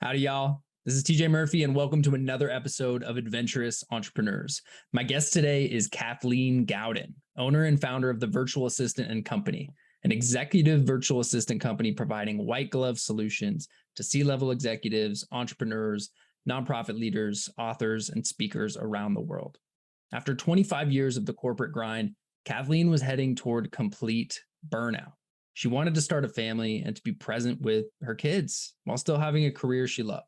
Howdy, y'all. This is TJ Murphy, and welcome to another episode of Adventurous Entrepreneurs. My guest today is Kathleen Gauden, owner and founder of the Virtual Assistant and Company, an executive virtual assistant company providing white glove solutions to C-level executives, entrepreneurs, nonprofit leaders, authors, and speakers around the world. After 25 years of the corporate grind, Kathleen was heading toward complete burnout. She wanted to start a family and to be present with her kids while still having a career she loved.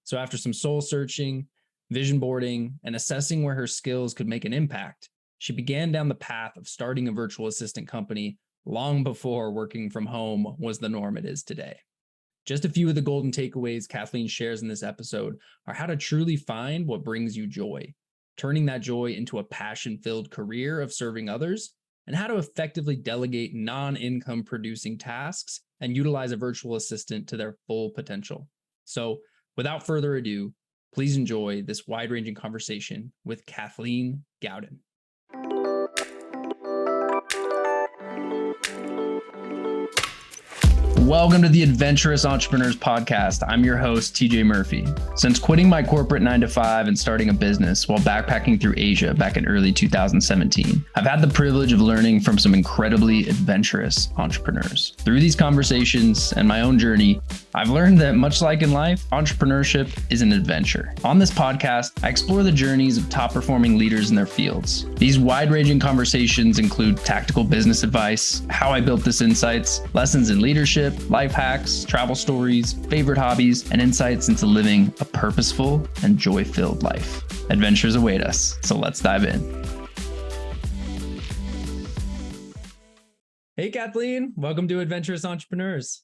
So after some soul searching, vision boarding, and assessing where her skills could make an impact, she began down the path of starting a virtual assistant company long before working from home was the norm it is today. Just a few of the golden takeaways Kathleen shares in this episode are how to truly find what brings you joy, turning that joy into a passion-filled career of serving others, and how to effectively delegate non-income producing tasks and utilize a virtual assistant to their full potential. So without further ado, please enjoy this wide-ranging conversation with Kathleen Gauden. Welcome to the Adventurous Entrepreneurs Podcast. I'm your host, TJ Murphy. Since quitting my corporate 9-to-5 and starting a business while backpacking through Asia back in early 2017, I've had the privilege of learning from some incredibly adventurous entrepreneurs. Through these conversations and my own journey, I've learned that much like in life, entrepreneurship is an adventure. On this podcast, I explore the journeys of top-performing leaders in their fields. These wide-ranging conversations include tactical business advice, how I built this insights, lessons in leadership, life hacks, travel stories, favorite hobbies, and insights into living a purposeful and joy-filled life. Adventures await us, so let's dive in. Hey, Kathleen. Welcome to Adventurous Entrepreneurs.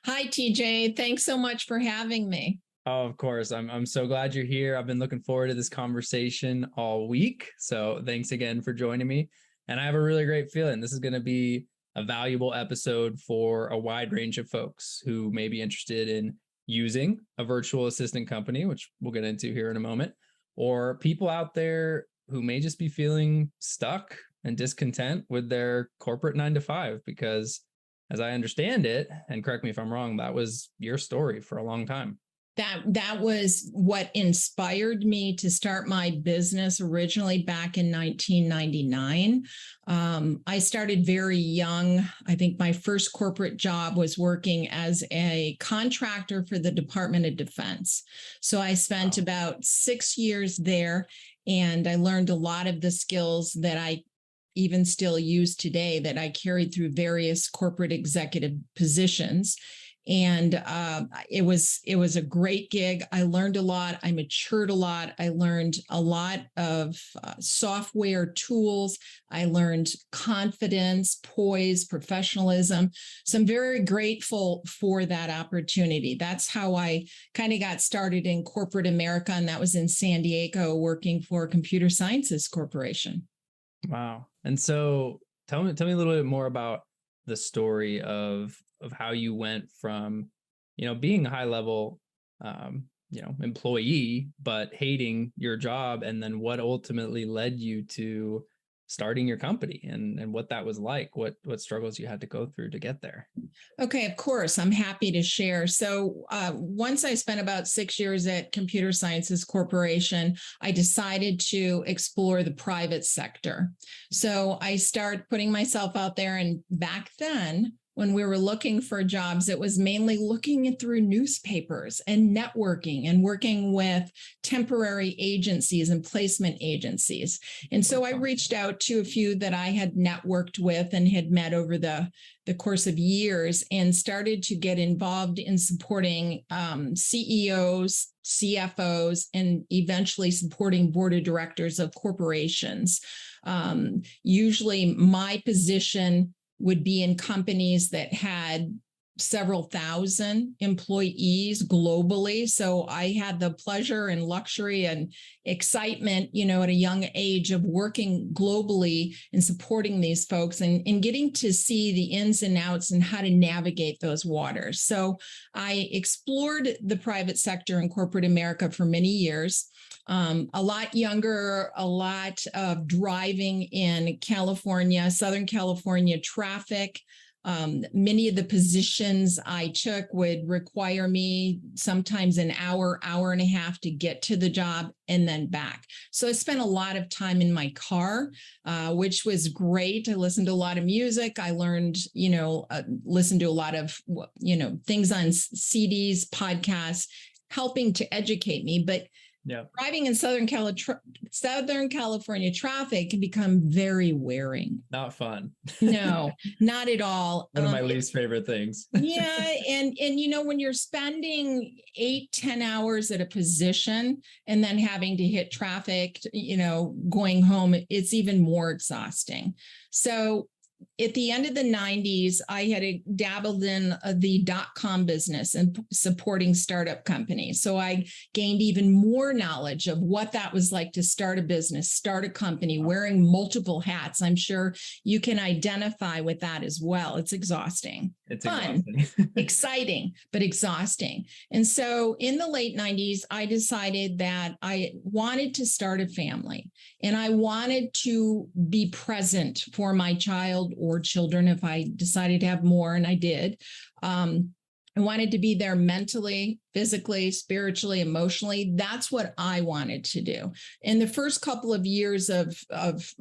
Hi, TJ. Thanks so much for having me. Oh, of course. I'm so glad you're here. I've been looking forward to this conversation all week. So thanks again for joining me. And I have a really great feeling this is going to be a valuable episode for a wide range of folks who may be interested in using a virtual assistant company, which we'll get into here in a moment, or people out there who may just be feeling stuck and discontent with their corporate 9-to-5, because as I understand it, and correct me if I'm wrong, that was your story for a long time. That was what inspired me to start my business originally back in 1999. I started very young. I think my first corporate job was working as a contractor for the Department of Defense. So I spent about 6 years there, and I learned a lot of the skills that I even still use today that I carried through various corporate executive positions. And it was a great gig. I learned a lot. I matured a lot. I learned a lot of software tools. I learned confidence, poise, professionalism. So I'm very grateful for that opportunity. That's how I kind of got started in corporate America. And that was in San Diego, working for Computer Sciences Corporation. Wow. And so tell me a little bit more about the story of how you went from, being a high level, employee, but hating your job, and then what ultimately led you to starting your company and what that was like, what struggles you had to go through to get there. Okay, of course, I'm happy to share. So once I spent about 6 years at Computer Sciences Corporation, I decided to explore the private sector. So I started putting myself out there, and back then, when we were looking for jobs, it was mainly looking through newspapers and networking and working with temporary agencies and placement agencies. And so I reached out to a few that I had networked with and had met over the course of years, and started to get involved in supporting CEOs, CFOs, and eventually supporting board of directors of corporations. Usually my position would be in companies that had several thousand employees globally. So I had the pleasure and luxury and excitement, at a young age of working globally and supporting these folks and getting to see the ins and outs and how to navigate those waters. So I explored the private sector in corporate America for many years. A lot younger, a lot of driving in California, Southern California traffic, Many of the positions I took would require me sometimes an hour, hour and a half to get to the job and then back. So I spent a lot of time in my car, which was great. I listened to a lot of music. I learned, listened to a lot of, things on CDs, podcasts, helping to educate me. But driving in Southern California traffic can become very wearing. Not fun. No, not at all. One of my least favorite things. Yeah. And when you're spending 8-10 hours at a position and then having to hit traffic, going home, it's even more exhausting. So at the end of the 90s, I had dabbled in the .com business and supporting startup companies. So I gained even more knowledge of what that was like to start a business, start a company, wearing multiple hats. I'm sure you can identify with that as well. It's exhausting. It's fun, exhausting. exciting, but exhausting. And so in the late 90s, I decided that I wanted to start a family and I wanted to be present for my child or children if I decided to have more, and I did. I wanted to be there mentally, physically, spiritually, emotionally. That's what I wanted to do. In the first couple of years of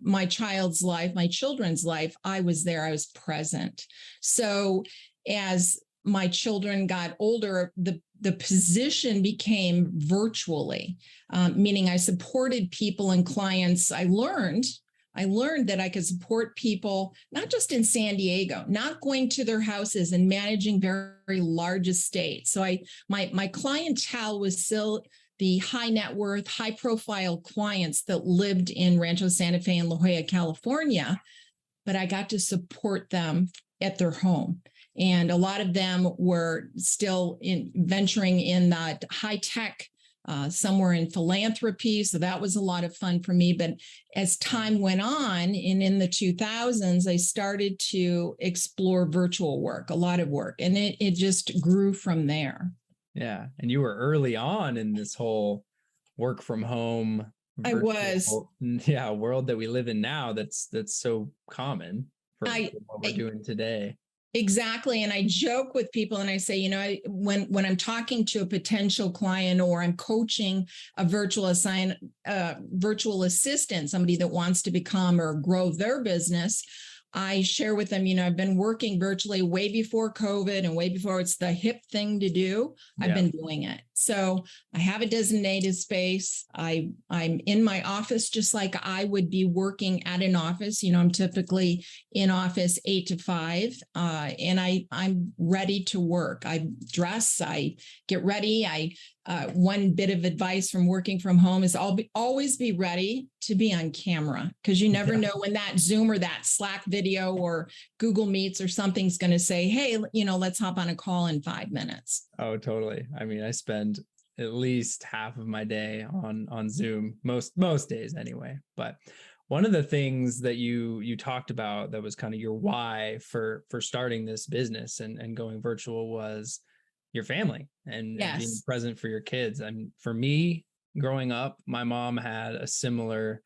my child's life, my children's life, I was there, I was present. So as my children got older, the position became virtually, meaning I supported people and clients. I learned that I could support people, not just in San Diego, not going to their houses and managing very large estates. So my clientele was still the high net worth, high profile clients that lived in Rancho Santa Fe and La Jolla, California, but I got to support them at their home. And a lot of them were still venturing in that high tech, somewhere in philanthropy. So that was a lot of fun for me. But as time went on, and in the 2000s, I started to explore virtual work, a lot of work, and it just grew from there. Yeah. And you were early on in this whole work from home. I was. World that we live in now. That's so common for what we're doing today. Exactly. And I joke with people and I say, when I'm talking to a potential client or I'm coaching a virtual assistant, somebody that wants to become or grow their business, I share with them, I've been working virtually way before COVID and way before it's the hip thing to do. I've been doing it. So I have a designated space. I'm in my office, just like I would be working at an office. I'm typically in office 8 to 5, and I'm ready to work. I dress, I get ready. One bit of advice from working from home is always be ready to be on camera, because you never know when that Zoom or that Slack video or Google Meets or something's going to say, hey, let's hop on a call in 5 minutes. Oh, totally. I mean, I spend at least half of my day on Zoom, most days anyway. But one of the things that you talked about that was kind of your why for starting this business and going virtual was your family and being present for your kids. And for me, growing up, my mom had a similar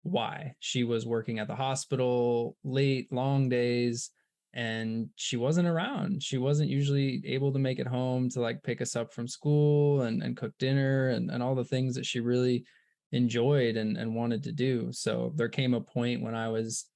why. She was working at the hospital late, long days, and she wasn't around. She wasn't usually able to make it home to like pick us up from school and cook dinner and all the things that she really enjoyed and wanted to do. So there came a point when I was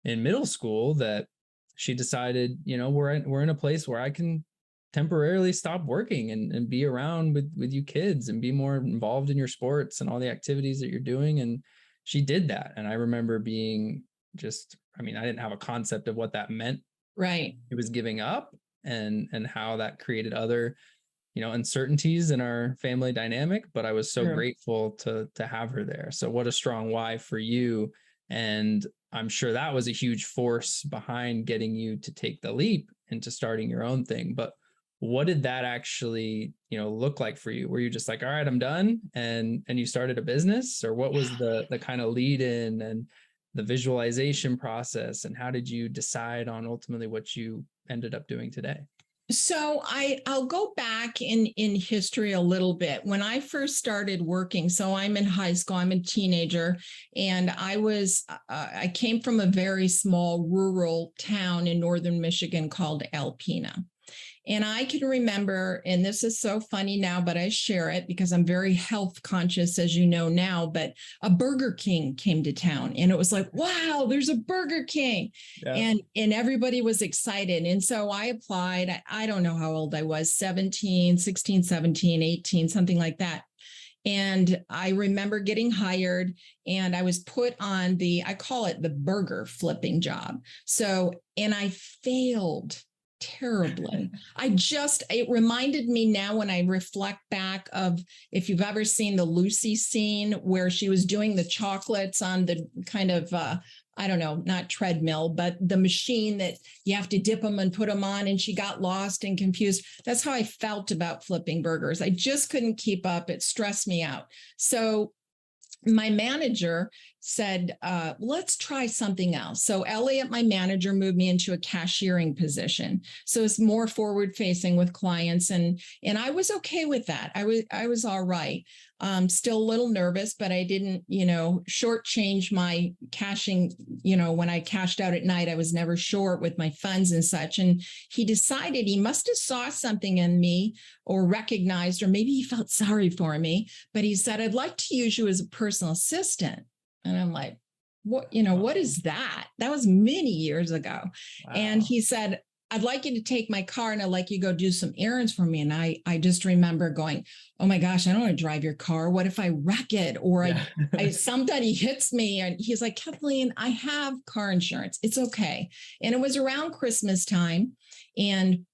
in middle school that she decided, we're in a place where I can temporarily stop working and be around with you kids and be more involved in your sports and all the activities that you're doing. And she did that. And I remember being I didn't have a concept of what that meant. Right. It was giving up and how that created other, uncertainties in our family dynamic, but I was so grateful to have her there. So what a strong why for you. And I'm sure that was a huge force behind getting you to take the leap into starting your own thing. But what did that actually, look like for you? Were you just like, all right, I'm done, and you started a business? Or what was the kind of lead in and the visualization process, and how did you decide on ultimately what you ended up doing today? So I'll go back in history a little bit. When I first started working, so I'm in high school, I'm a teenager, and I came from a very small rural town in northern Michigan called Alpena. And I can remember, and this is so funny now, but I share it because I'm very health conscious, as you know now. But a Burger King came to town, and it was like, wow, there's a Burger King. Yeah. And everybody was excited. And so I applied. I don't know how old I was, 17, 16, 17, 18, something like that. And I remember getting hired, and I was put on I call it the burger flipping job. So, and I failed terribly. It reminded me now when I reflect back of, if you've ever seen the Lucy scene where she was doing the chocolates on the kind of, I don't know, not treadmill, but the machine that you have to dip them and put them on. And she got lost and confused. That's how I felt about flipping burgers. I just couldn't keep up. It stressed me out. So my manager said, let's try something else. So Elliot, my manager, moved me into a cashiering position. So it's more forward facing with clients. And I was okay with that. I was all right. Still a little nervous, but I didn't, shortchange my cashing. When I cashed out at night, I was never short with my funds and such. And he decided he must have saw something in me or recognized, or maybe he felt sorry for me, but he said, I'd like to use you as a personal assistant. And I'm like, what is that? That was many years ago. Wow. And he said, I'd like you to take my car and I'd like you to go do some errands for me. And I just remember going, oh my gosh, I don't want to drive your car. What if I wreck it? Or somebody hits me? And he's like, Kathleen, I have car insurance. It's okay. And it was around Christmas time. And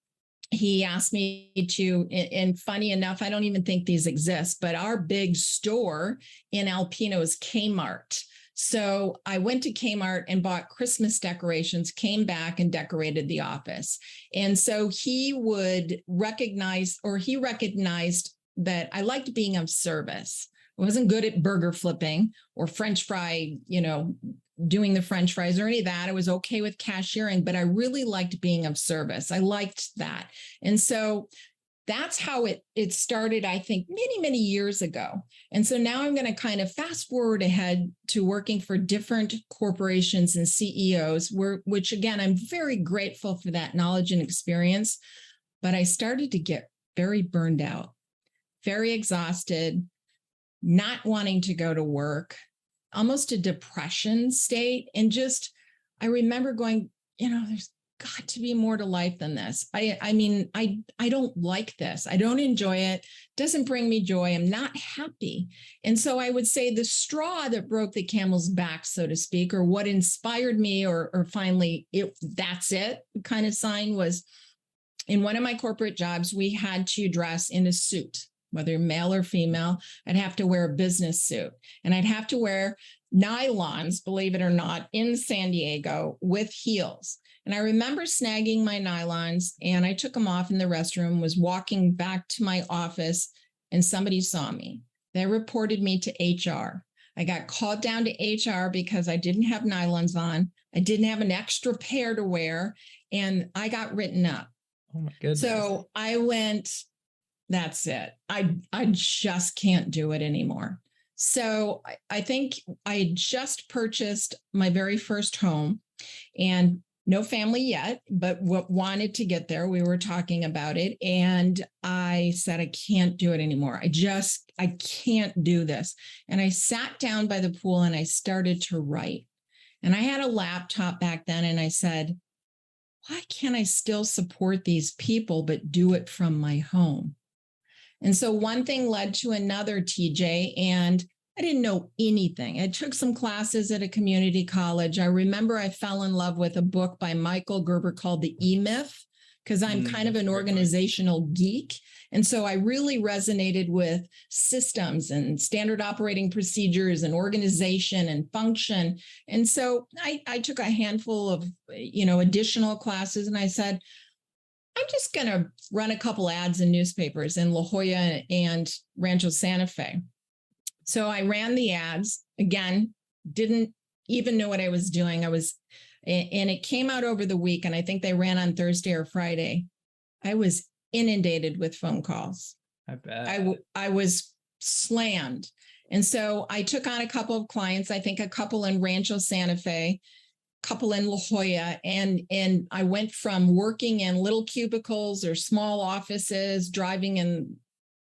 he asked me to, and funny enough, I don't even think these exist, but our big store in Alpena is Kmart. So I went to Kmart and bought Christmas decorations, came back and decorated the office. And so he recognized that I liked being of service. I wasn't good at burger flipping or French fry, doing the French fries or any of that. I was okay with cashiering, but I really liked being of service. I liked that. And so that's how it started, I think, many, many years ago. And so now I'm going to kind of fast forward ahead to working for different corporations and CEOs, which again, I'm very grateful for that knowledge and experience. But I started to get very burned out, very exhausted, not wanting to go to work, almost a depression state. And I remember going, there's got to be more to life than this. I don't like this. I don't enjoy it. It doesn't bring me joy. I'm not happy. And so I would say the straw that broke the camel's back, so to speak, or what inspired me, or finally, that's it kind of sign was in one of my corporate jobs, we had to dress in a suit. Whether male or female, I'd have to wear a business suit, and I'd have to wear nylons, believe it or not, in San Diego with heels. And I remember snagging my nylons, and I took them off in the restroom, was walking back to my office, and somebody saw me. They reported me to HR. I got called down to HR because I didn't have nylons on. I didn't have an extra pair to wear, and I got written up. Oh my goodness. So I went, that's it. I just can't do it anymore. So I think I had just purchased my very first home, and no family yet, but wanted to get there. We were talking about it. And I said, I can't do it anymore. I can't do this. And I sat down by the pool and I started to write. And I had a laptop back then. And I said, why can't I still support these people, but do it from my home? And so one thing led to another, TJ, and I didn't know anything. I took some classes at a community college. I remember I fell in love with a book by Michael Gerber called The E-Myth, because I'm kind of an organizational geek. And so I really resonated with systems and standard operating procedures and organization and function. And so I took a handful of, additional classes, and I said, I'm just going to run a couple ads in newspapers in La Jolla and Rancho Santa Fe. So I ran the ads, again, didn't even know what I was doing. And it came out over the week, and I think they ran on Thursday or Friday. I was inundated with phone calls. I bet. I was slammed. And so I took on a couple of clients, I think a couple in Rancho Santa Fe, couple in La Jolla, and I went from working in little cubicles or small offices, driving in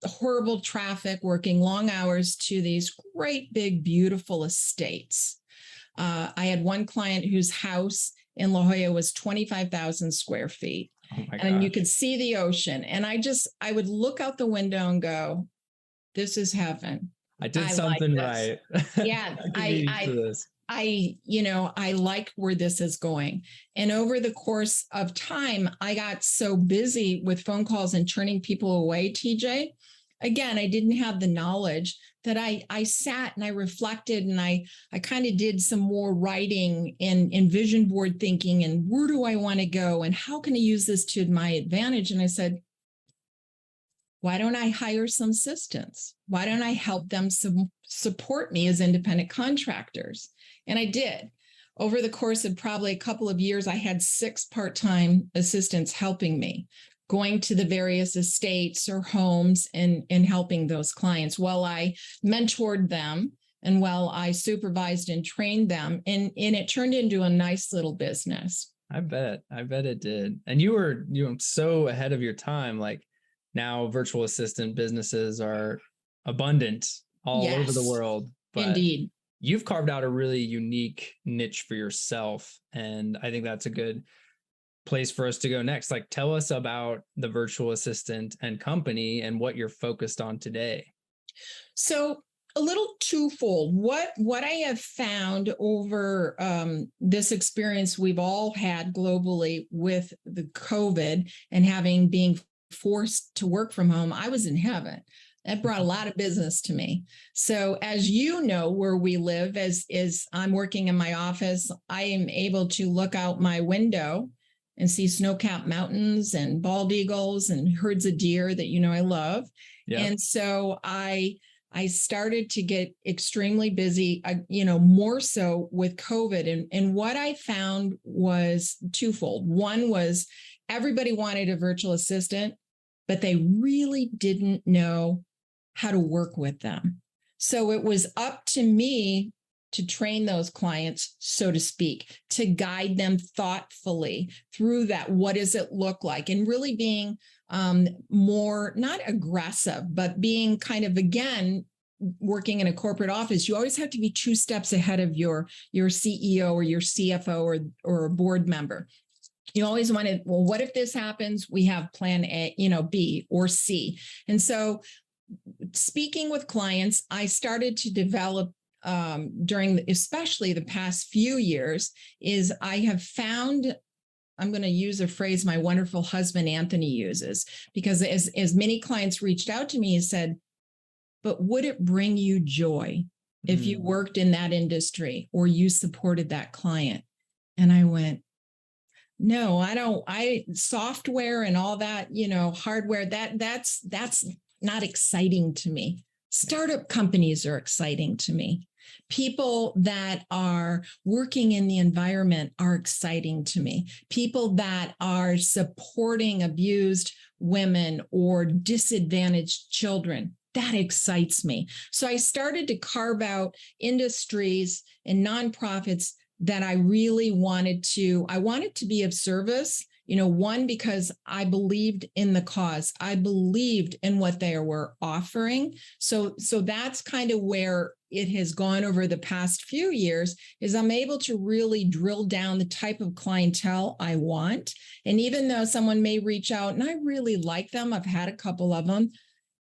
horrible traffic, working long hours, to these great big beautiful estates. I had one client whose house in La Jolla was 25,000 square feet. Oh my And gosh. you could see the ocean. And I would look out the window and go, this is heaven. I did I something like right. Yeah, I like where this is going. And over the course of time, I got so busy with phone calls and turning people away, TJ. Again, I didn't have the knowledge that I sat and I reflected, and I kind of did some more writing and vision board thinking, and where do I want to go and how can I use this to my advantage? And I said, why don't I hire some assistants? Why don't I help them support me as independent contractors? And I did. Over the course of probably a couple of years, I had 6 part-time assistants helping me, going to the various estates or homes and helping those clients while I mentored them and while I supervised and trained them. And it turned into a nice little business. I bet it did. And you were so ahead of your time. Like, now virtual assistant businesses are abundant all over the world. But indeed, you've carved out a really unique niche for yourself. And I think that's a good place for us to go next. Like, tell us about the virtual assistant and company and what you're focused on today. So a little twofold. What I have found over this experience we've all had globally with the COVID and being forced to work from home, I was in heaven. That brought a lot of business to me. So as you know, where we live, as I'm working in my office, I am able to look out my window and see snow-capped mountains and bald eagles and herds of deer that, I love. Yep. And so I started to get extremely busy, more so with COVID. And what I found was twofold. One was everybody wanted a virtual assistant, but they really didn't know how to work with them. So it was up to me to train those clients, so to speak, to guide them thoughtfully through that. What does it look like? And really being more, not aggressive, but being kind of, again, working in a corporate office, you always have to be 2 steps ahead of your CEO or your CFO or a board member. You always want to, well, what if this happens? We have plan A, B or C. And so speaking with clients, I started to develop during especially the past few years is I have found, I'm going to use a phrase my wonderful husband, Anthony, uses, because as many clients reached out to me and said, but would it bring you joy if you worked in that industry or you supported that client? And I went, no, I don't. Software and all that, hardware, that's not exciting to me. Startup companies are exciting to me. People that are working in the environment are exciting to me. People that are supporting abused women or disadvantaged children, that excites me. So I started to carve out industries and nonprofits that I really wanted to be of service, one, because I believed in the cause. I believed in what they were offering. So that's kind of where it has gone over the past few years, is I'm able to really drill down the type of clientele I want. And even though someone may reach out and I really like them, I've had a couple of them,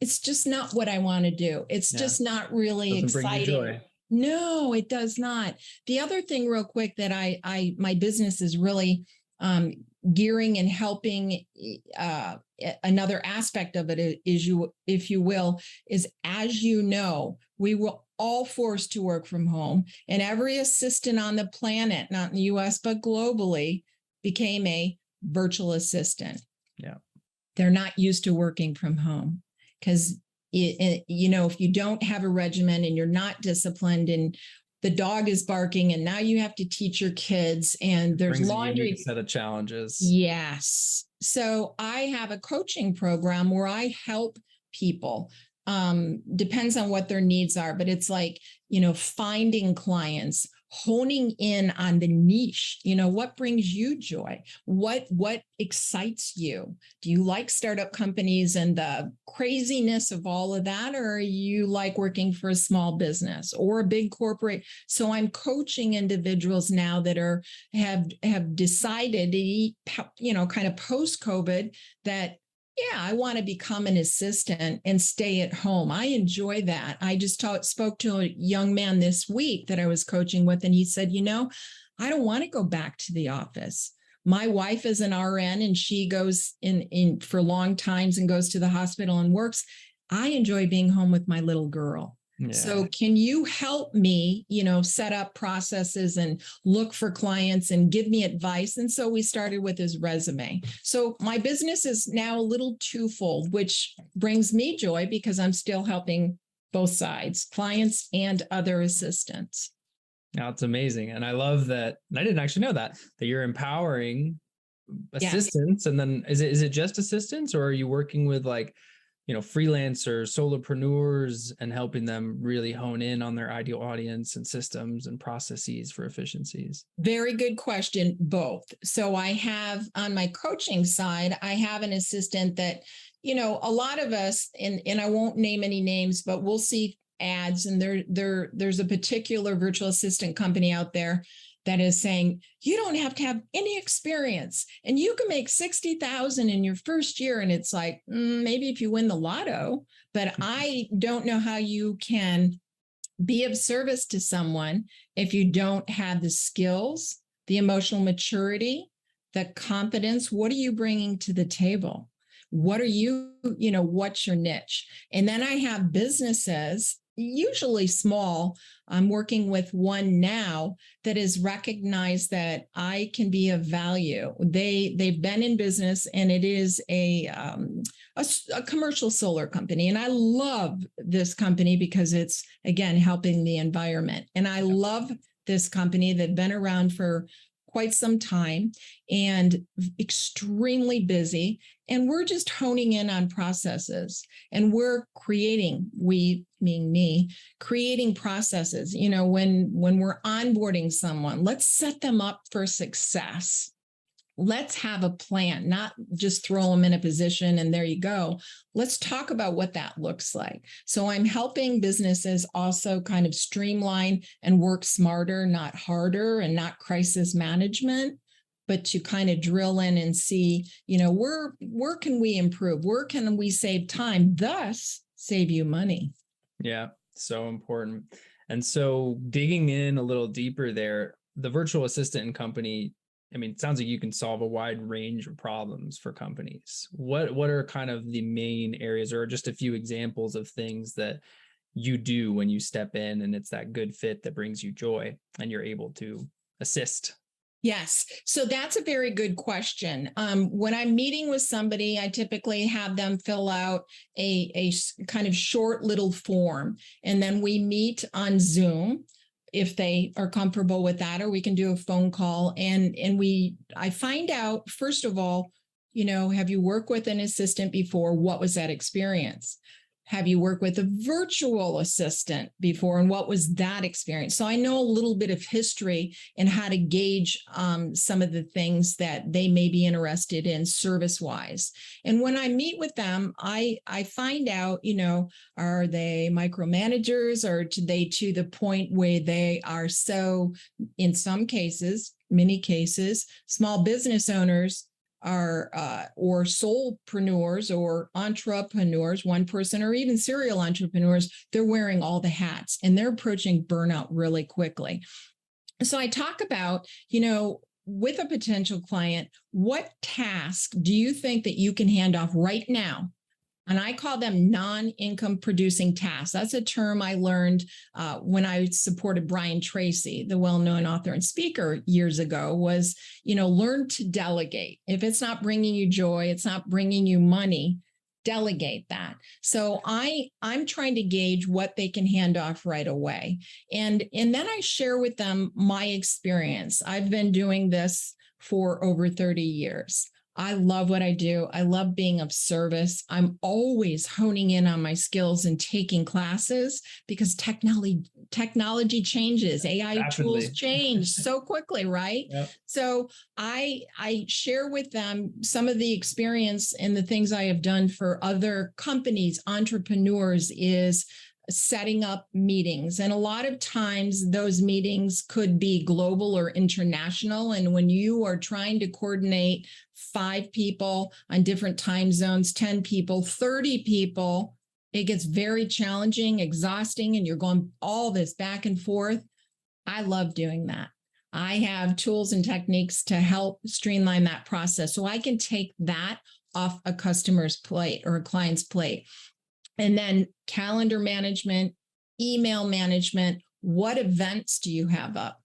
it's just not what I want to do. It's just not really exciting. No, it does not. The other thing real quick that my business is really gearing and helping, another aspect of it is if you will, is, as you know, we were all forced to work from home, and every assistant on the planet, not in the US, but globally, became a virtual assistant. Yeah. They're not used to working from home because if you don't have a regimen and you're not disciplined and the dog is barking and now you have to teach your kids and there's laundry. A set of challenges. Yes. So I have a coaching program where I help people. Depends on what their needs are, but it's like, finding clients, honing in on the niche. What brings you joy? What excites you? Do you like startup companies and the craziness of all of that, or you like working for a small business or a big corporate? So I'm coaching individuals now that have decided, kind of post-COVID, that I want to become an assistant and stay at home. I enjoy that. I just spoke to a young man this week that I was coaching with, and he said, I don't want to go back to the office. My wife is an RN and she goes in for long times and goes to the hospital and works. I enjoy being home with my little girl. Yeah. So can you help me, set up processes and look for clients and give me advice? And so we started with his resume. So my business is now a little twofold, which brings me joy because I'm still helping both sides, clients and other assistants. Now, it's amazing. And I love that. And I didn't actually know that you're empowering assistants. Yes. And then is it just assistants, or are you working with freelancers, solopreneurs, and helping them really hone in on their ideal audience and systems and processes for efficiencies? Very good question, both. So I have, on my coaching side, I have an assistant that, a lot of us, and I won't name any names, but we'll see ads, and there's a particular virtual assistant company out there that is saying, you don't have to have any experience and you can make 60,000 in your first year. And it's like, maybe if you win the lotto, but I don't know how you can be of service to someone if you don't have the skills, the emotional maturity, the competence. What are you bringing to the table? What are what's your niche? And then I have businesses, usually small. I'm working with one now that has recognized that I can be of value. They've been in business, and it is a commercial solar company. And I love this company because it's, again, helping the environment. And I love this company. They've been around for quite some time and extremely busy. And we're just honing in on processes, and we're creating, we meaning me, creating processes. When we're onboarding someone, let's set them up for success. Let's have a plan, not just throw them in a position and there you go. Let's talk about what that looks like. So I'm helping businesses also kind of streamline and work smarter, not harder, and not crisis management, but to kind of drill in and see, where can we improve? Where can we save time, thus save you money? Yeah, so important. And so digging in a little deeper there, the virtual assistant and company, it sounds like you can solve a wide range of problems for companies. What are kind of the main areas, or just a few examples of things that you do when you step in and it's that good fit that brings you joy and you're able to assist? Yes. So that's a very good question. When I'm meeting with somebody, I typically have them fill out a kind of short little form, and then we meet on Zoom if they are comfortable with that, or we can do a phone call. And I find out, first of all, have you worked with an assistant before? What was that experience? Have you worked with a virtual assistant before? And what was that experience? So I know a little bit of history and how to gauge some of the things that they may be interested in service-wise. And when I meet with them, I find out, are they micromanagers, or are they to the point where they are so, in some cases, many cases, small business owners are or solopreneurs or entrepreneurs, one person, or even serial entrepreneurs, they're wearing all the hats and they're approaching burnout really quickly. So I talk about, with a potential client, what task do you think that you can hand off right now? And I call them non-income producing tasks. That's a term I learned when I supported Brian Tracy, the well-known author and speaker years ago, was, learn to delegate. If it's not bringing you joy, it's not bringing you money, delegate that. So I'm trying to gauge what they can hand off right away. And then I share with them my experience. I've been doing this for over 30 years. I love what I do. I love being of service. I'm always honing in on my skills and taking classes because technology changes. AI tools Rapidly. change so quickly, right? Yep. So I share with them some of the experience and the things I have done for other companies, entrepreneurs, is setting up meetings. And a lot of times those meetings could be global or international. And when you are trying to coordinate 5 people on different time zones, 10 people, 30 people, it gets very challenging, exhausting, and you're going all this back and forth. I love doing that. I have tools and techniques to help streamline that process so I can take that off a customer's plate or a client's plate. And then calendar management, email management. What events do you have up?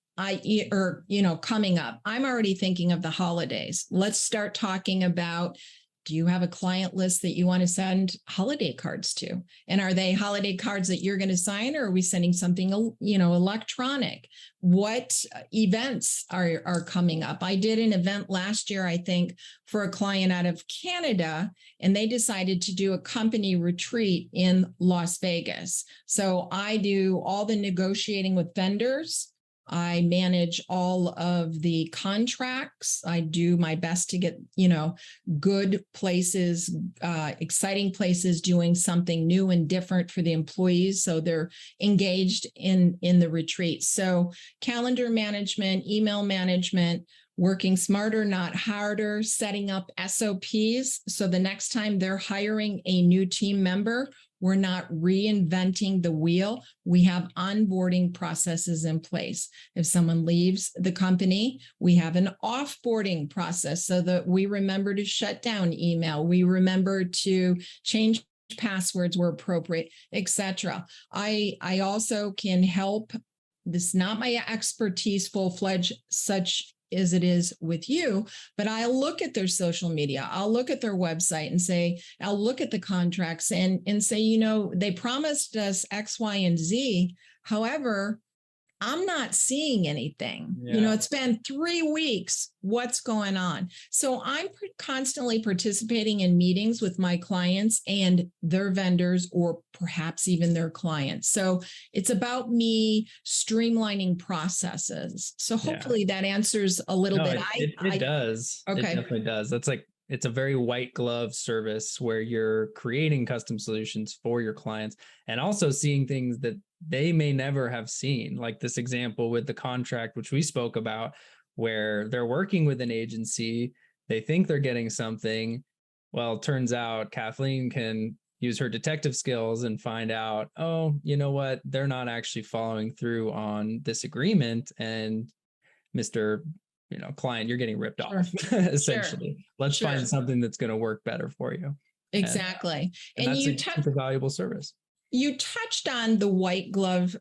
Coming up. I'm already thinking of the holidays. Let's start talking about, do you have a client list that you want to send holiday cards to? And are they holiday cards that you're going to sign, or are we sending something, electronic? What events are coming up? I did an event last year, I think, for a client out of Canada, and they decided to do a company retreat in Las Vegas. So I do all the negotiating with vendors. I manage all of the contracts. I do my best to get, good places, exciting places, doing something new and different for the employees, so they're engaged in the retreat. So calendar management, email management, working smarter, not harder, setting up SOPs. So the next time they're hiring a new team member, we're not reinventing the wheel. We have onboarding processes in place. If someone leaves the company, we have an offboarding process so that we remember to shut down email. We remember to change passwords where appropriate, etc. I also can help. This is not my expertise full-fledged, such as it is with you, but I'll look at their social media. I'll look at their website and say, I'll look at the contracts and say, they promised us X, Y, and Z. However, I'm not seeing anything. Yeah. It's been 3 weeks. What's going on? So I'm constantly participating in meetings with my clients and their vendors, or perhaps even their clients. So it's about me streamlining processes. So hopefully that answers a little bit. It does. Okay. It definitely does. It's a very white glove service where you're creating custom solutions for your clients and also seeing things that they may never have seen. Like this example with the contract, which we spoke about, where they're working with an agency, they think they're getting something. Well, it turns out Kathleen can use her detective skills and find out, oh, you know what? They're not actually following through on this agreement. And Mr. client, you're getting ripped off, essentially. Sure. Let's find something that's going to work better for you. Exactly. And that's a super valuable service. You touched on the white glove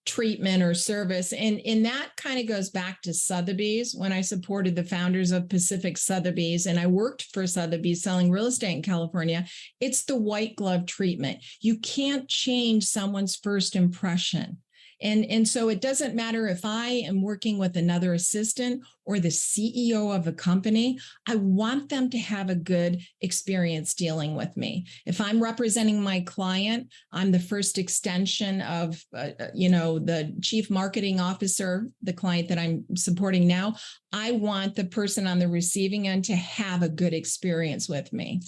treatment or service, and that kind of goes back to Sotheby's. When I supported the founders of Pacific Sotheby's, and I worked for Sotheby's selling real estate in California, it's the white glove treatment. You can't change someone's first impression. And so it doesn't matter if I am working with another assistant or the CEO of a company. I want them to have a good experience dealing with me. If I'm representing my client, I'm the first extension of, the chief marketing officer, the client that I'm supporting now. I want the person on the receiving end to have a good experience with me.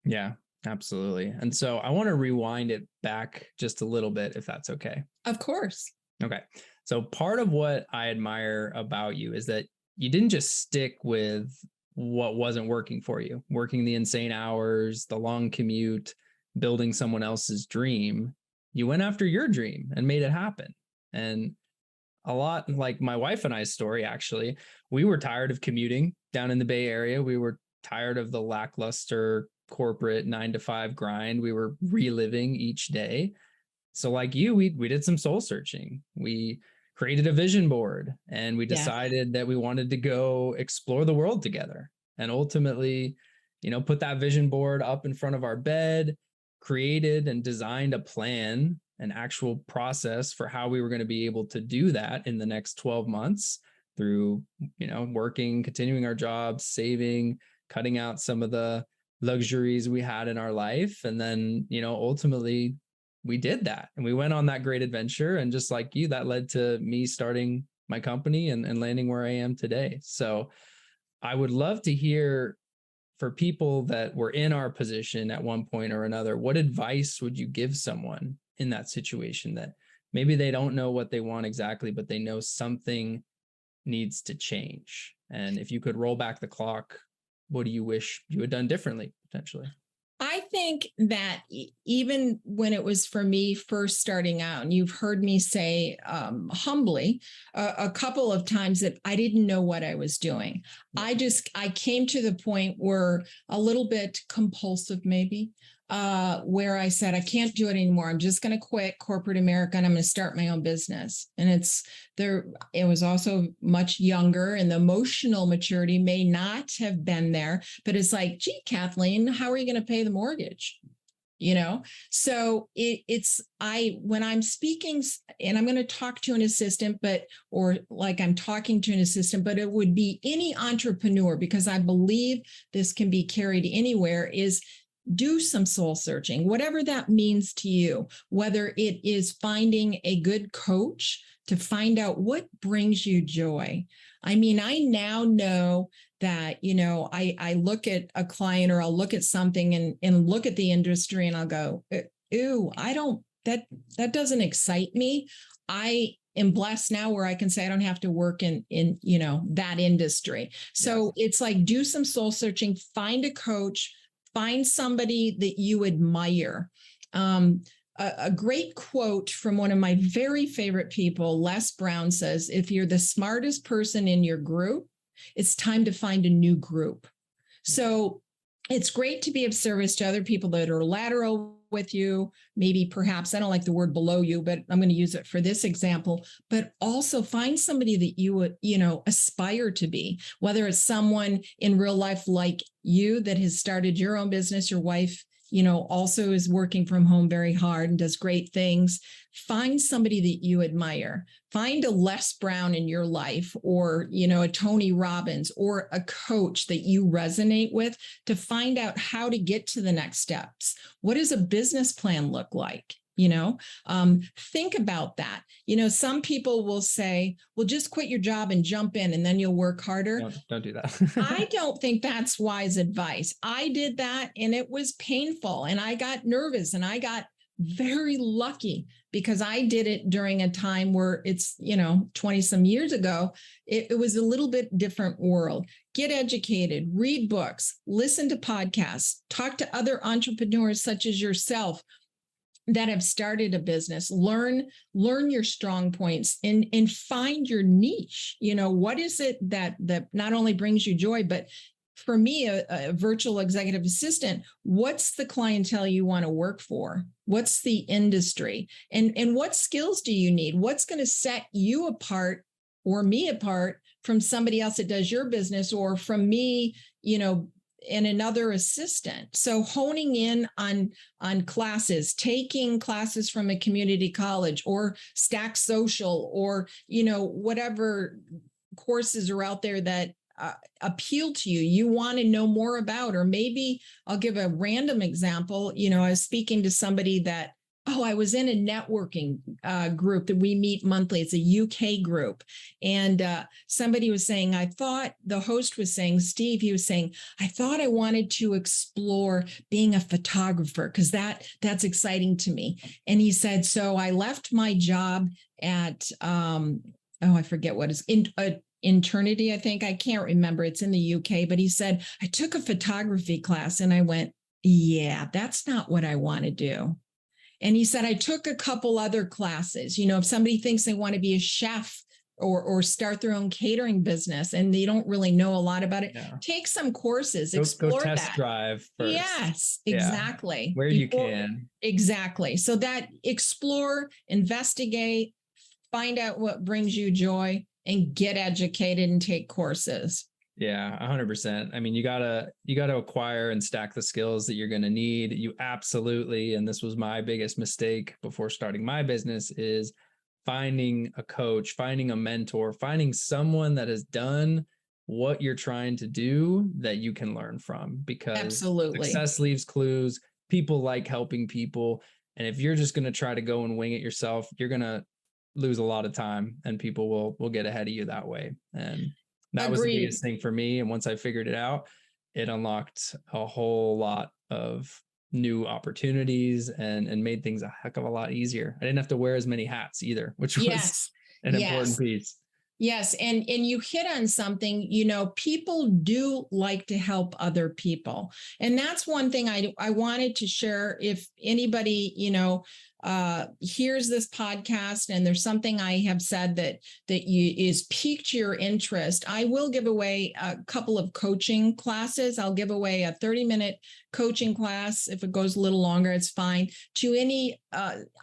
Yeah. Absolutely. And so I want to rewind it back just a little bit, if that's okay. Of course. Okay. So part of what I admire about you is that you didn't just stick with what wasn't working for you, working the insane hours, the long commute, building someone else's dream. You went after your dream and made it happen. And a lot like my wife and I's story, actually, we were tired of commuting down in the Bay Area. We were tired of the lackluster corporate 9-to-5 grind we were reliving each day. So like you, we did some soul searching. We created a vision board and we decided that we wanted to go explore the world together, and ultimately, put that vision board up in front of our bed, created and designed a plan, an actual process for how we were going to be able to do that in the next 12 months through, working, continuing our jobs, saving, cutting out some of the luxuries we had in our life. And then, ultimately we did that and we went on that great adventure. And just like you, that led to me starting my company and landing where I am today. So I would love to hear, for people that were in our position at one point or another, what advice would you give someone in that situation that maybe they don't know what they want exactly, but they know something needs to change? And if you could roll back the clock, what do you wish you had done differently, potentially? I think that even when it was for me first starting out, and you've heard me say humbly a couple of times that I didn't know what I was doing. I came to the point where a little bit compulsive, maybe, where I said, I can't do it anymore. I'm just going to quit corporate America and I'm going to start my own business. And it was also much younger, and the emotional maturity may not have been there, but it's like, gee, Kathleen, how are you going to pay the mortgage? So when I'm speaking and I'm going to talk to an assistant, or like I'm talking to an assistant, but it would be any entrepreneur, because I believe this can be carried anywhere, is do some soul searching, whatever that means to you, whether it is finding a good coach to find out what brings you joy. I mean, I now know that, I look at a client, or I'll look at something and look at the industry and I'll go, ew, that doesn't excite me. I am blessed now where I can say I don't have to work in that industry. So It's like, do some soul searching, find a coach, find somebody that you admire. A great quote from one of my very favorite people, Les Brown, says, if you're the smartest person in your group, it's time to find a new group. So it's great to be of service to other people that are lateral with you, maybe perhaps, I don't like the word below you, but I'm going to use it for this example, but also find somebody that you would, aspire to be, whether it's someone in real life like you that has started your own business, your wife, also is working from home very hard and does great things. Find somebody that you admire. Find a Les Brown in your life, or, a Tony Robbins, or a coach that you resonate with, to find out how to get to the next steps. What does a business plan look like? Think about that. Some people will say, well, just quit your job and jump in and then you'll work harder. Don't do that. I don't think that's wise advice. I did that and it was painful and I got nervous, and I got very lucky because I did it during a time where it's, 20 some years ago. It was a little bit different world. Get educated, read books, listen to podcasts, talk to other entrepreneurs such as yourself that have started a business. Learn your strong points and find your niche. What is it that not only brings you joy, but for me, a virtual executive assistant, what's the clientele you want to work for? What's the industry? And what skills do you need? What's going to set you apart or me apart from somebody else that does your business, or from me, and another assistant? So honing in on classes, taking classes from a community college or Stack Social, or, whatever courses are out there that appeal to you want to know more about. Or maybe I'll give a random example. I was speaking to somebody that, I was in a networking group that we meet monthly. It's a UK group. And somebody was saying, the host was saying, Steve, he was saying, I thought I wanted to explore being a photographer because that's exciting to me. And he said, so I left my job at, I forget what is Eternity, I think. I can't remember. It's in the UK. But he said, I took a photography class and I went, yeah, that's not what I want to do. And he said, I took a couple other classes. If somebody thinks they want to be a chef or start their own catering business and they don't really know a lot about it, take some courses, explore go test that. Drive first. Yes, exactly. Where you can. Exactly. So that explore, investigate, find out what brings you joy, and get educated and take courses. Yeah, 100%. I mean, you gotta acquire and stack the skills that you're going to need. You absolutely, and this was my biggest mistake before starting my business, is finding a coach, finding a mentor, finding someone that has done what you're trying to do that you can learn from, because Absolutely. success leaves clues. People like helping people. And if you're just going to try to go and wing it yourself, you're going to lose a lot of time, and people will get ahead of you that way. And that was the Agreed. biggest thing for me. And once I figured it out, it unlocked a whole lot of new opportunities and made things a heck of a lot easier. I didn't have to wear as many hats either, which was Yes. an Yes. important piece. Yes. And you hit on something, you know, people do like to help other people. And that's one thing I wanted to share. If anybody, you know, hears this podcast and there's something I have said that is piqued your interest, I will give away a couple of coaching classes. I'll give away a 30-minute coaching class. If it goes a little longer, it's fine, to any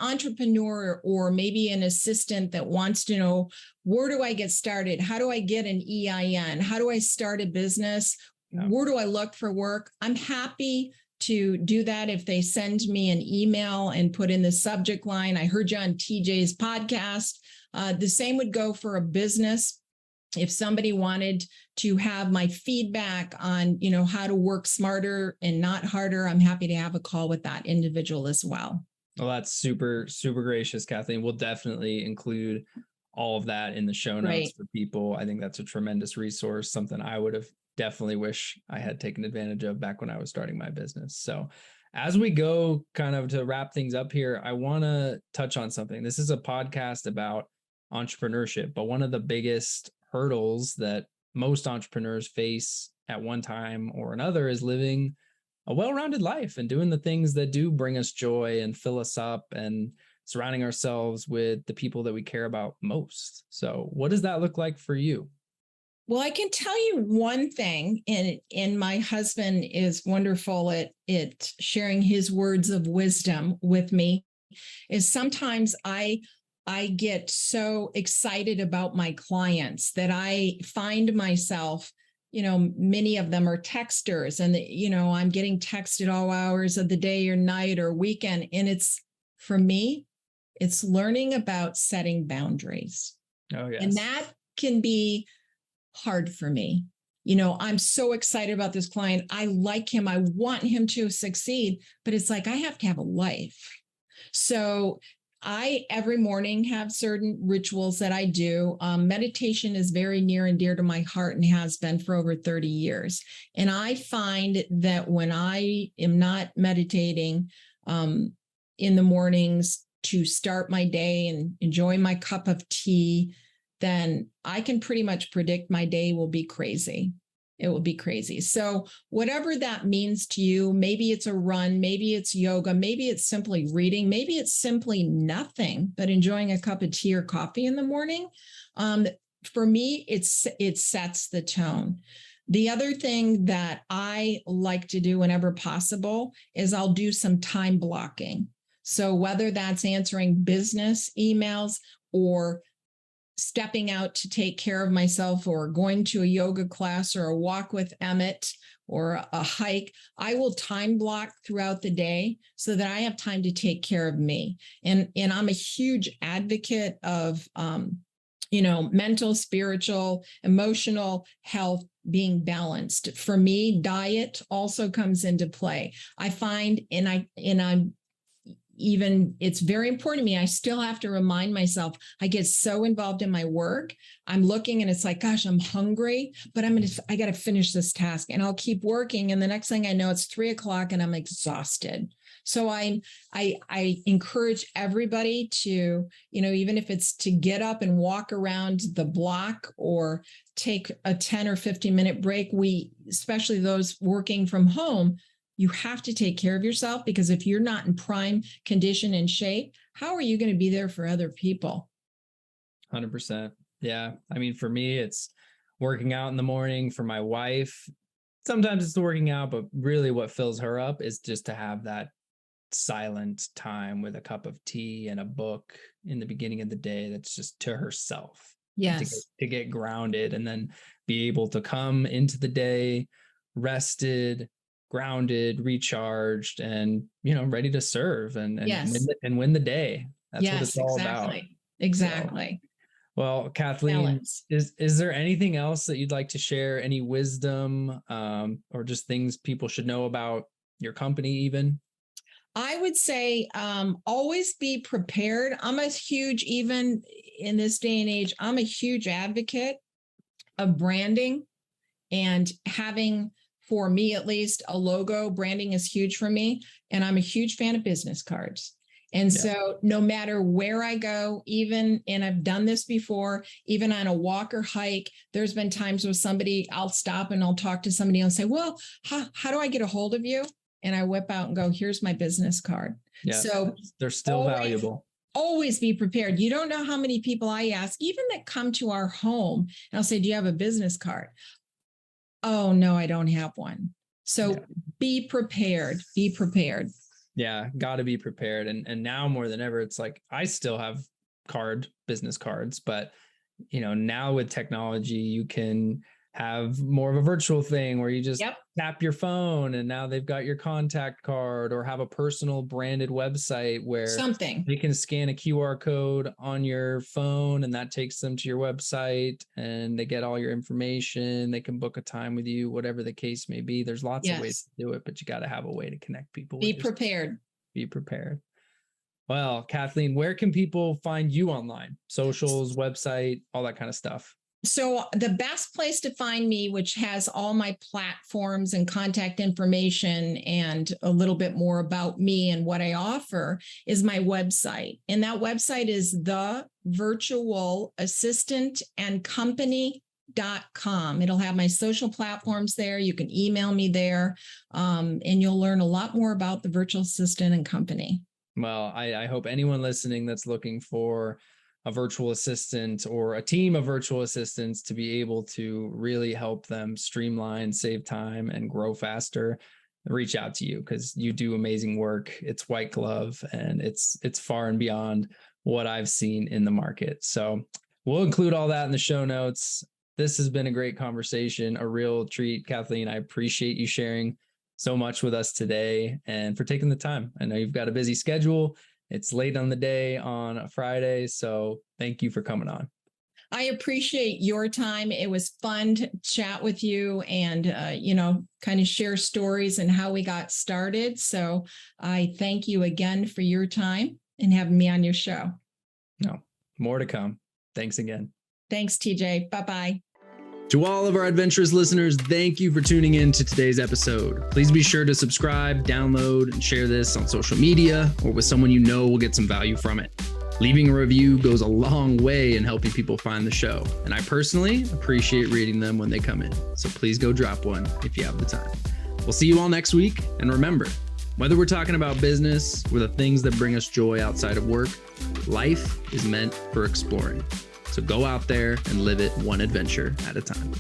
entrepreneur or maybe an assistant that wants to know, where do I get started? How do I get an EIN? How do I start a business? Where do I look for work? I'm happy to do that if they send me an email and put in the subject line, I heard you on TJ's podcast. The same would go for a business. If somebody wanted to have my feedback on, you know, how to work smarter and not harder, I'm happy to have a call with that individual as well. Well, that's super, super gracious, Kathleen. We'll definitely include all of that in the show notes for people. I think that's a tremendous resource, something I would have definitely wish I had taken advantage of back when I was starting my business. So as we go kind of to wrap things up here, I want to touch on something. This is a podcast about entrepreneurship, but one of the biggest hurdles that most entrepreneurs face at one time or another is living a well-rounded life and doing the things that do bring us joy and fill us up, and surrounding ourselves with the people that we care about most. So what does that look like for you? Well, I can tell you one thing, and my husband is wonderful at sharing his words of wisdom with me, is sometimes I get so excited about my clients that I find myself, you know, many of them are texters, and, you know, I'm getting texted all hours of the day or night or weekend. And it's, for me, it's learning about setting boundaries. Oh, yes. And that can be hard for me. You know, I'm so excited about this client. I like him. I want him to succeed, but it's like, I have to have a life. So I, every morning, have certain rituals that I do. Meditation is very near and dear to my heart and has been for over 30 years. And I find that when I am not meditating in the mornings to start my day and enjoy my cup of tea, then I can pretty much predict my day will be crazy. It will be crazy. So whatever that means to you, maybe it's a run, maybe it's yoga, maybe it's simply reading, maybe it's simply nothing but enjoying a cup of tea or coffee in the morning. For me, it sets the tone. The other thing that I like to do whenever possible is I'll do some time blocking. So whether that's answering business emails or stepping out to take care of myself or going to a yoga class or a walk with Emmett or a hike, I will time block throughout the day so that I have time to take care of me. And I'm a huge advocate of, you know, mental, spiritual, emotional health being balanced. For me, diet also comes into play. I find, and I'm even, it's very important to me. I still have to remind myself, I get so involved in my work. I'm looking and it's like, gosh, I'm hungry, but I got to finish this task, and I'll keep working. And the next thing I know, it's 3:00 and I'm exhausted. So I encourage everybody to, you know, even if it's to get up and walk around the block or take a 10 or 15-minute break, especially those working from home, you have to take care of yourself, because if you're not in prime condition and shape, how are you going to be there for other people? 100%. Yeah. I mean, for me, it's working out in the morning. For my wife, sometimes it's the working out, but really what fills her up is just to have that silent time with a cup of tea and a book in the beginning of the day that's just to herself. Yes. To get grounded, and then be able to come into the day rested, grounded, recharged, and, you know, ready to serve and yes. win the day. That's what it's all about. Exactly. So, Well, Kathleen, balance. is there anything else that you'd like to share? Any wisdom, or just things people should know about your company even? I would say always be prepared. I'm a huge, even in this day and age, I'm a huge advocate of branding and having, for me at least, a logo. Branding is huge for me. And I'm a huge fan of business cards. And so no matter where I go, even, and I've done this before, even on a walk or hike, there's been times where I'll stop and I'll talk to somebody and say, well, how do I get a hold of you? And I whip out and go, here's my business card. Yeah. So they're still valuable. Always be prepared. You don't know how many people I ask, even that come to our home, and I'll say, do you have a business card? Oh, no, I don't have one. So be prepared. Be prepared. Yeah, got to be prepared. And now more than ever, it's like I still have business cards, but now with technology, you can have more of a virtual thing where you just tap your phone and now they've got your contact card, or have a personal branded website where they can scan a QR code on your phone and that takes them to your website and they get all your information. They can book a time with you, whatever the case may be. There's lots of ways to do it, but you got to have a way to connect people. Be prepared. Be prepared. Well, Kathleen, where can people find you online? Socials, website, all that kind of stuff. So the best place to find me, which has all my platforms and contact information and a little bit more about me and what I offer, is my website. And that website is thevirtualassistantandcompany.com. It'll have my social platforms there. You can email me there, and you'll learn a lot more about the virtual assistant and company. Well, I hope anyone listening that's looking for a virtual assistant or a team of virtual assistants to be able to really help them streamline, save time, and grow faster, reach out to you, because you do amazing work. It's white glove and it's far and beyond what I've seen in the market. So we'll include all that in the show notes. This has been a great conversation, a real treat. Kathleen, I appreciate you sharing so much with us today and for taking the time. I know you've got a busy schedule. It's late on the day on a Friday, so thank you for coming on. I appreciate your time. It was fun to chat with you and, kind of share stories and how we got started. So I thank you again for your time and having me on your show. No, more to come. Thanks again. Thanks, TJ. Bye-bye. To all of our adventurous listeners, thank you for tuning in to today's episode. Please be sure to subscribe, download, and share this on social media or with someone you know will get some value from it. Leaving a review goes a long way in helping people find the show, and I personally appreciate reading them when they come in. So please go drop one if you have the time. We'll see you all next week, and remember, whether we're talking about business or the things that bring us joy outside of work, life is meant for exploring. So go out there and live it one adventure at a time.